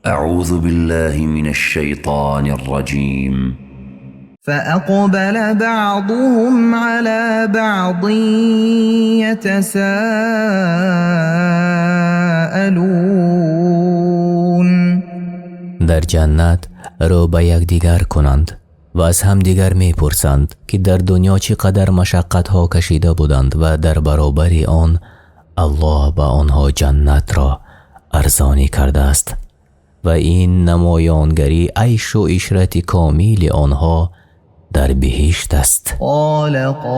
اعوذ بالله من الشیطان الرجیم. فأقبل بعضهم على بعض يتساءلون. در جنت رو به یکدیگر کنند و از هم دیگر می پرسند که در دنیا چقدر مشقت ها کشیده بودند و در برابر آن الله به آنها جنت را ارزانی کرده است و این نمایانگری عیش و عشرت کامل آنها در بهشت است. قال قائل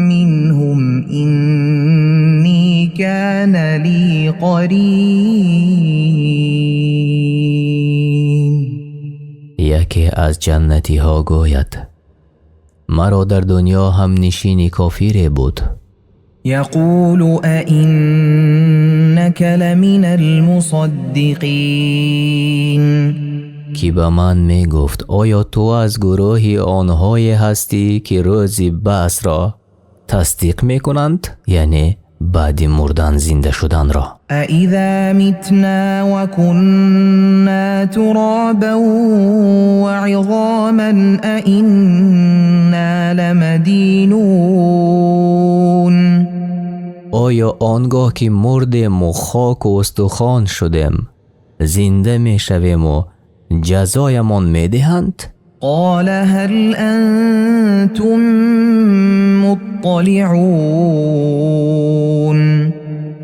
منهم إني كان لي قرین. یکی از جنتی ها گوید مرا در دنیا هم نشینی کافر بود. یقول أئنك لمن المصدقین. کی به من می گفت آیا تو از گروه آنهای هستی که روز بعث را تصدیق می کنند، یعنی بعد مردن زنده شدن را؟ أإذا متنا وكنا ترابا وعظاما أإنا لمدینون. آیا آنگاه که مردیم و خاک و استخوان شدیم زنده می شویم و جزایمان می دهند؟ قال هل أنتم مطلعون.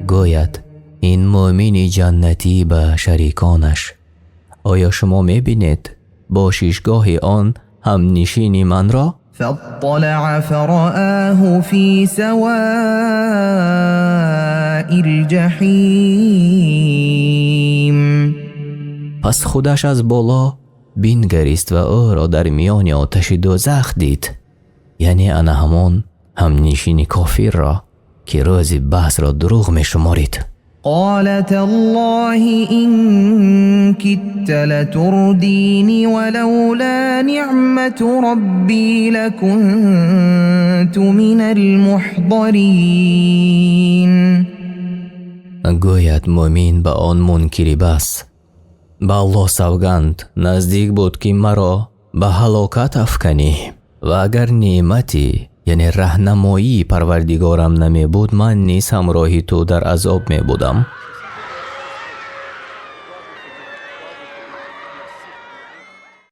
گوید این مؤمن جنتی به شریکانش آیا شما می بینید با ششگاه آن هم نشینی من را؟ فاطلع فرآه في سواء الجحیم. پس خودش از بالا بینگریست و او را در میان آتش دوزخ دید، یعنی انا همان هم نشین کافر را که روز بحث را دروغ می شمارید. قال تالله إن كدت لترديني ولولا نعمة ربي لكنت من المحضرين. گوید مومن به آن منکری بس به الله سوگند نزدیک بود که مرا به هلاکت افکنی و اگر نعمتی یعنی راهنمایی پروردگارم نمی بود من نیز همراهی تو در عذاب می بودم.